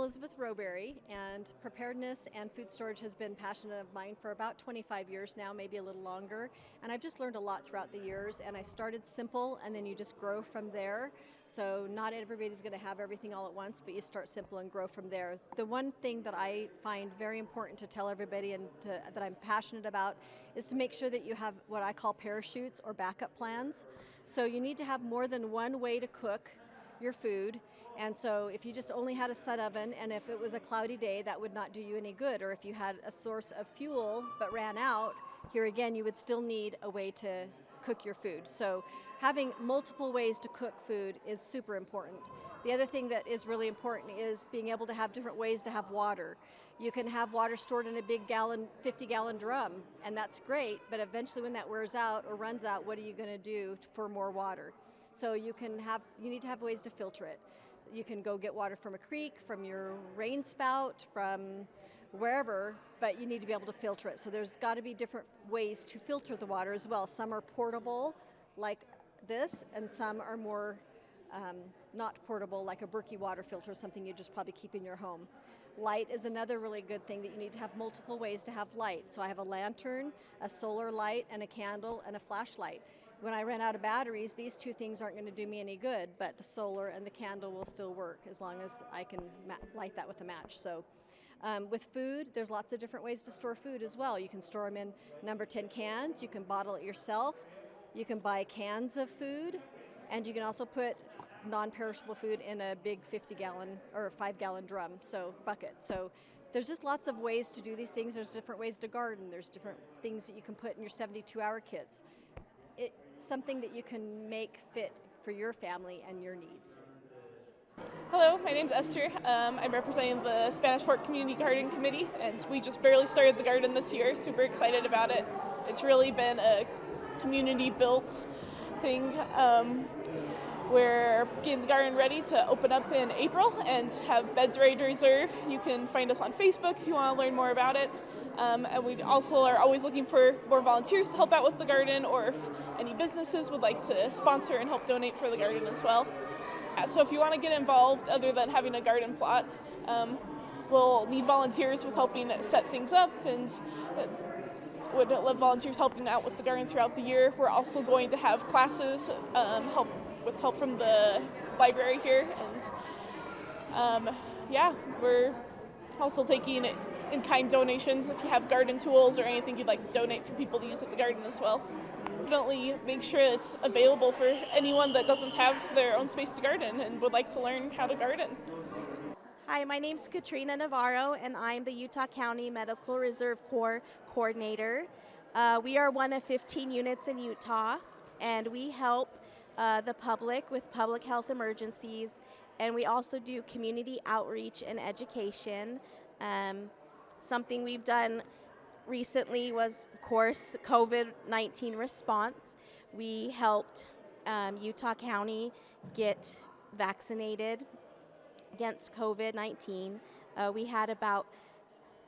Elizabeth Roberry, and preparedness and food storage has been passionate of mine for about 25 years now, maybe a little longer. And I've just learned a lot throughout the years, and I started simple and then you just grow from there. So not everybody's going to have everything all at once, but you start simple and grow from there. The one thing that I find very important to tell everybody that I'm passionate about is to make sure that you have what I call parachutes or backup plans. So you need to have more than one way to cook your food. And so if you just only had a stud oven and if it was a cloudy day, that would not do you any good. Or if you had a source of fuel but ran out, here again you would still need a way to cook your food. So having multiple ways to cook food is super important. The other thing that is really important is being able to have different ways to have water. You can have water stored in a big 50-gallon drum, and that's great, but eventually when that wears out or runs out, what are you going to do for more water? So you need to have ways to filter it. You can go get water from a creek, from your rain spout, from wherever, but you need to be able to filter it. So there's got to be different ways to filter the water as well. Some are portable, like this, and some are more not portable, like a Berkey water filter, something you just probably keep in your home. Light is another really good thing that you need to have multiple ways to have light. So I have a lantern, a solar light, and a candle, and a flashlight. When I run out of batteries, these two things aren't going to do me any good, but the solar and the candle will still work as long as I can light that with a match. So with food, there's lots of different ways to store food as well. You can store them in number 10 cans, you can bottle it yourself, you can buy cans of food, and you can also put non-perishable food in a big 50-gallon or 5-gallon drum, so bucket. So there's just lots of ways to do these things. There's different ways to garden. There's different things that you can put in your 72-hour kits. It's something that you can make fit for your family and your needs. Hello, my name's Esther. I'm representing the Spanish Fork Community Garden Committee, and we just barely started the garden this year. Super excited about it. It's really been a community-built thing. We're getting the garden ready to open up in April and have beds ready to reserve. You can find us on Facebook if you want to learn more about it. And we also are always looking for more volunteers to help out with the garden, or if any businesses would like to sponsor and help donate for the garden as well. So if you want to get involved other than having a garden plot, we'll need volunteers with helping set things up, and would love volunteers helping out with the garden throughout the year. We're also going to have classes, with help from the library here, and we're also taking in-kind donations if you have garden tools or anything you'd like to donate for people to use at the garden as well. Definitely make sure it's available for anyone that doesn't have their own space to garden and would like to learn how to garden. Hi, my name's Katrina Navarro, and I'm the Utah County Medical Reserve Corps Coordinator. We are one of 15 units in Utah, and we help the public with public health emergencies, and we also do community outreach and education. Something we've done recently was, of course, COVID-19 response. We helped Utah County get vaccinated against COVID-19. We had about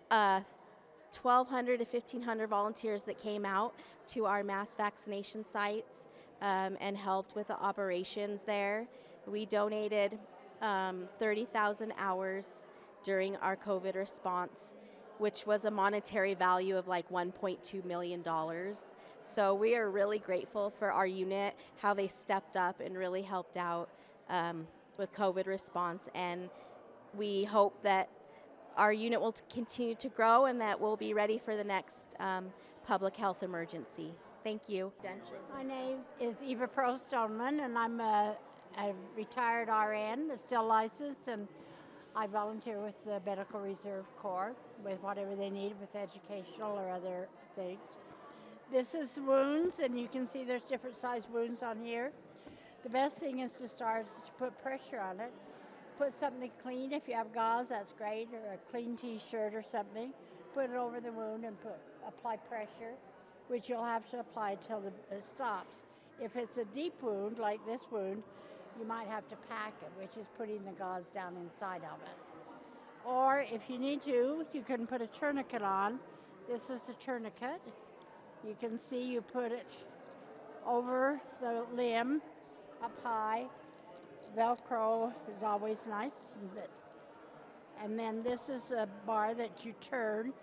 1,200 to 1,500 volunteers that came out to our mass vaccination sites and helped with the operations there. We donated 30,000 hours during our COVID response, which was a monetary value of like $1.2 million. So we are really grateful for our unit, how they stepped up and really helped out with COVID response. And we hope that our unit will continue to grow and that we'll be ready for the next public health emergency. Thank you. My name is Eva Pearl-Stoneman, and I'm a retired RN that's still licensed, and I volunteer with the Medical Reserve Corps with whatever they need with educational or other things. This is the wounds, and you can see there's different size wounds on here. The best thing is to start is to put pressure on it. Put something clean. If you have gauze, that's great, or a clean t-shirt or something. Put it over the wound and apply pressure, which you'll have to apply till it stops. If it's a deep wound, like this wound, you might have to pack it, which is putting the gauze down inside of it. Or if you need to, you can put a tourniquet on. This is the tourniquet. You can see you put it over the limb, up high. Velcro is always nice, but And then this is a bar that you turn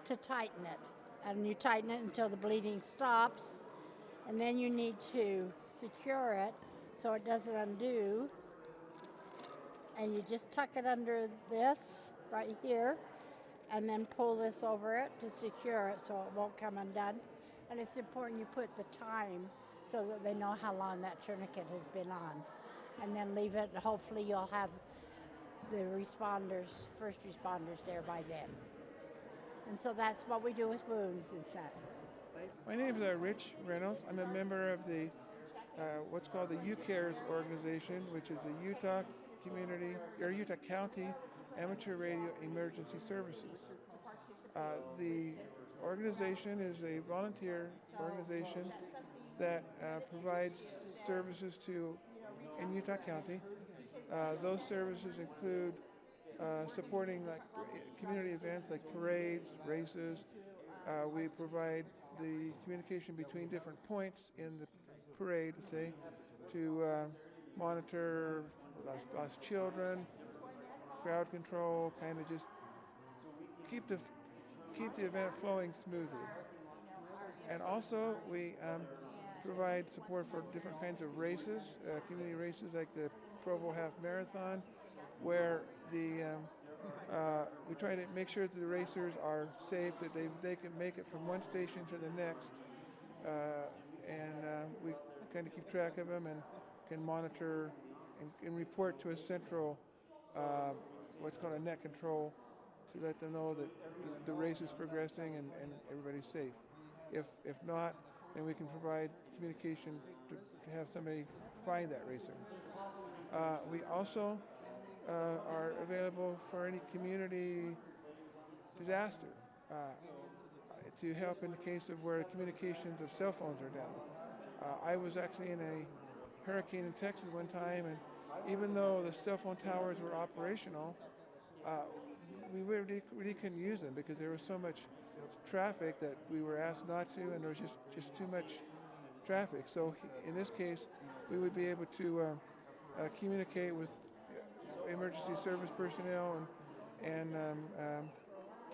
to tighten it. And you tighten it until the bleeding stops. And then you need to secure it so it doesn't undo. And you just tuck it under this right here and then pull this over it to secure it so it won't come undone. And it's important you put the time so that they know how long that tourniquet has been on. And then leave it, hopefully you'll have the responders, first responders there by then. And so that's what we do with wounds, in fact. My name is Rich Reynolds. I'm a member of the what's called the UCares organization, which is the Utah County Amateur Radio Emergency Services. The organization is a volunteer organization that provides services in Utah County. Those services include supporting like community events like parades, races. We provide the communication between different points in the parade, say, to monitor lost children, crowd control, kind of just keep the event flowing smoothly. And also we provide support for different kinds of races, community races like the Provo Half Marathon, where we try to make sure that the racers are safe, that they can make it from one station to the next, and we kind of keep track of them and can monitor and report to a central, what's called a net control, to let them know that the race is progressing and everybody's safe. If not, then we can provide communication to have somebody find that racer. We also are available for any community disaster to help in the case of where communications of cell phones are down. I was actually in a hurricane in Texas one time, and even though the cell phone towers were operational, we really couldn't use them because there was so much traffic that we were asked not to, and there was just too much traffic. So in this case, we would be able to communicate with emergency service personnel and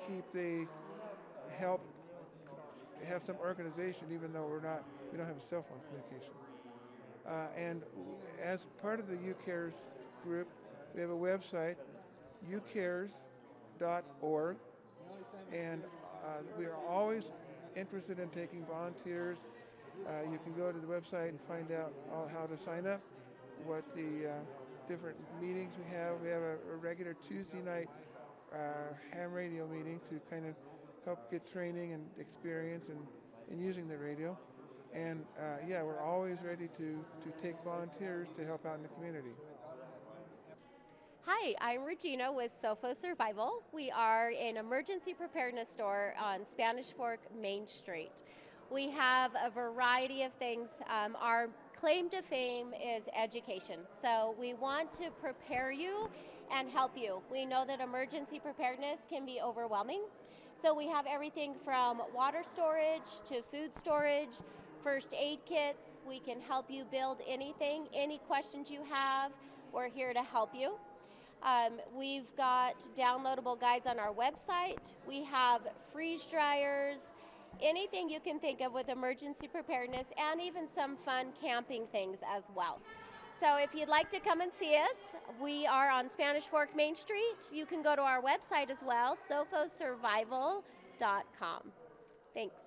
keep the help have some organization, even though we don't have a cell phone communication. And as part of the UCares group, we have a website, ucares.org, and we are always interested in taking volunteers. You can go to the website and find out how to sign up, what the different meetings we have. We have a regular Tuesday night ham radio meeting to kind of help get training and experience in using the radio. And we're always ready to take volunteers to help out in the community. Hi, I'm Regina with Sofo Survival. We are an emergency preparedness store on Spanish Fork Main Street. We have a variety of things. Our claim to fame is education. So we want to prepare you and help you. We know that emergency preparedness can be overwhelming. So we have everything from water storage to food storage, first aid kits. We can help you build anything. Any questions you have, we're here to help you. We've got downloadable guides on our website. We have freeze dryers, anything you can think of with emergency preparedness, and even some fun camping things as well. So if you'd like to come and see us, we are on Spanish Fork Main Street. You can go to our website as well, sofosurvival.com. Thanks.